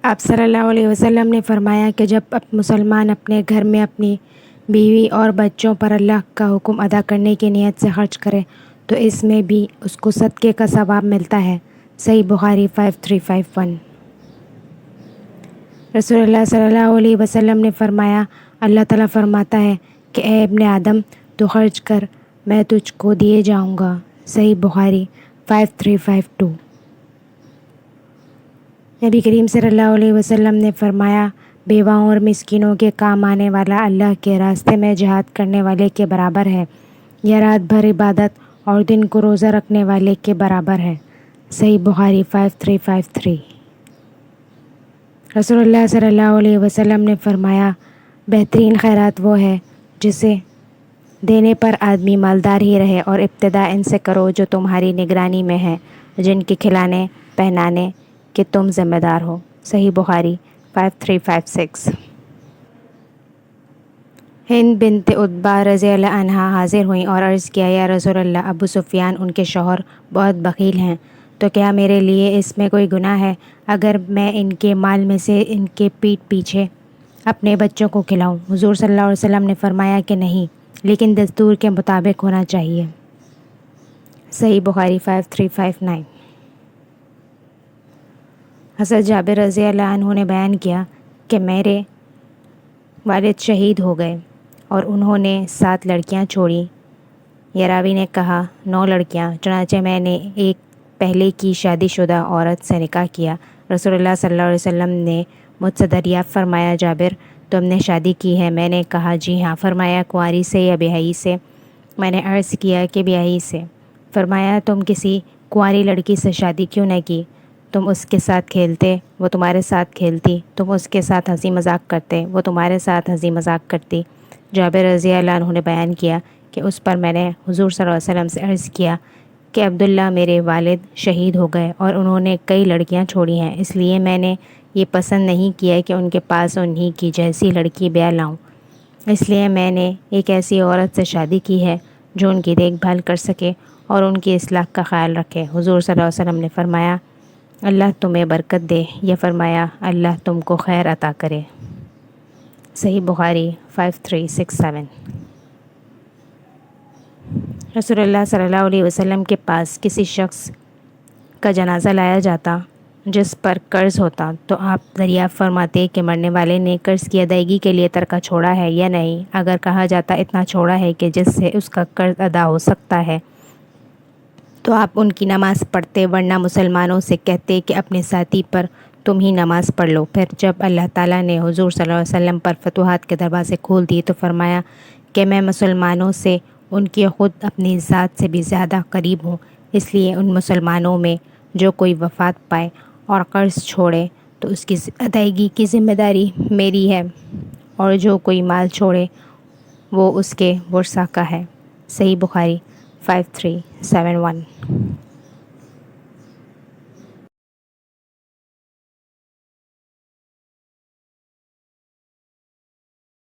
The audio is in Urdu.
آپ صلی اللہ علیہ وسلم نے فرمایا کہ جب مسلمان اپنے گھر میں اپنی بیوی اور بچوں پر اللہ کا حکم ادا کرنے کی نیت سے خرچ کرے تو اس میں بھی اس کو صدقے کا ثواب ملتا ہے۔ صحیح بخاری 5351۔ رسول اللہ صلی اللہ علیہ وسلم نے فرمایا، اللہ تعالیٰ فرماتا ہے کہ اے ابن آدم تو خرچ کر، میں تجھ کو دیے جاؤں گا۔ صحیح بخاری 5352۔ نبی کریم صلی اللہ علیہ وسلم نے فرمایا، بیواؤں اور مسکینوں کے کام آنے والا اللہ کے راستے میں جہاد کرنے والے کے برابر ہے، یا رات بھر عبادت اور دن کو روزہ رکھنے والے کے برابر ہے۔ صحیح بخاری 5353۔ رسول اللہ صلی اللہ علیہ وسلم نے فرمایا، بہترین خیرات وہ ہے جسے دینے پر آدمی مالدار ہی رہے، اور ابتدا ان سے کرو جو تمہاری نگرانی میں ہے، جن کے کھلانے پہنانے کہ تم ذمہ دار ہو۔ صحیح بخاری 5356۔ ہند بنت عتبہ رضی اللہ عنہا حاضر ہوئیں اور عرض کیا، یا رسول اللہ، ابو سفیان ان کے شوہر بہت بخیل ہیں، تو کیا میرے لیے اس میں کوئی گناہ ہے اگر میں ان کے مال میں سے ان کے پیٹھ پیچھے اپنے بچوں کو کھلاؤں؟ حضور صلی اللہ علیہ وسلم نے فرمایا کہ نہیں، لیکن دستور کے مطابق ہونا چاہیے۔ صحیح بخاری 5359۔ حضرت جابر رضی اللہ عنہ نے بیان کیا کہ میرے والد شہید ہو گئے اور انہوں نے 7 لڑکیاں چھوڑیں۔ یا راوی نے کہا 9 لڑکیاں، چنانچہ میں نے ایک پہلے کی شادی شدہ عورت سے نکاح کیا۔ رسول اللہ صلی اللہ علیہ وسلم نے مجھ سے دریافت فرمایا، جابر تم نے شادی کی ہے؟ میں نے کہا جی ہاں۔ فرمایا کنواری سے یا بیاہی سے؟ میں نے عرض کیا کہ بیاہی سے۔ فرمایا تم کسی کنواری لڑکی سے شادی کیوں نہ کی؟ تم اس کے ساتھ کھیلتے، وہ تمہارے ساتھ کھیلتی، تم اس کے ساتھ ہنسی مذاق کرتے، وہ تمہارے ساتھ ہنسی مذاق کرتی۔ جابر رضی اللہ عنہ نے بیان کیا کہ اس پر میں نے حضور صلی اللہ علیہ وسلم سے عرض کیا کہ عبداللہ میرے والد شہید ہو گئے اور انہوں نے کئی لڑکیاں چھوڑی ہیں، اس لیے میں نے یہ پسند نہیں کیا کہ ان کے پاس انہی کی جیسی لڑکی بیاہ لاؤں، اس لیے میں نے ایک ایسی عورت سے شادی کی ہے جو ان کی دیکھ بھال کر سکے اور ان کی اصلاح کا خیال رکھے۔ حضور صلی اللہ علیہ وسلم نے فرمایا اللہ تمہیں برکت دے، یا فرمایا اللہ تم کو خیر عطا کرے۔ صحیح بخاری 5367۔ رسول اللہ صلی اللہ علیہ وسلم کے پاس کسی شخص کا جنازہ لایا جاتا جس پر قرض ہوتا تو آپ دریافت فرماتے کہ مرنے والے نے قرض کی ادائیگی کے لیے ترکہ چھوڑا ہے یا نہیں۔ اگر کہا جاتا اتنا چھوڑا ہے کہ جس سے اس کا قرض ادا ہو سکتا ہے تو آپ ان کی نماز پڑھتے، ورنہ مسلمانوں سے کہتے کہ اپنے ساتھی پر تم ہی نماز پڑھ لو۔ پھر جب اللہ تعالیٰ نے حضور صلی اللہ علیہ وسلم پر فتوحات کے دروازے کھول دیے تو فرمایا کہ میں مسلمانوں سے ان کی خود اپنی ذات سے بھی زیادہ قریب ہوں، اس لیے ان مسلمانوں میں جو کوئی وفات پائے اور قرض چھوڑے تو اس کی ادائیگی کی ذمہ داری میری ہے، اور جو کوئی مال چھوڑے وہ اس کے ورثاء کا ہے۔ صحیح بخاری 5371۔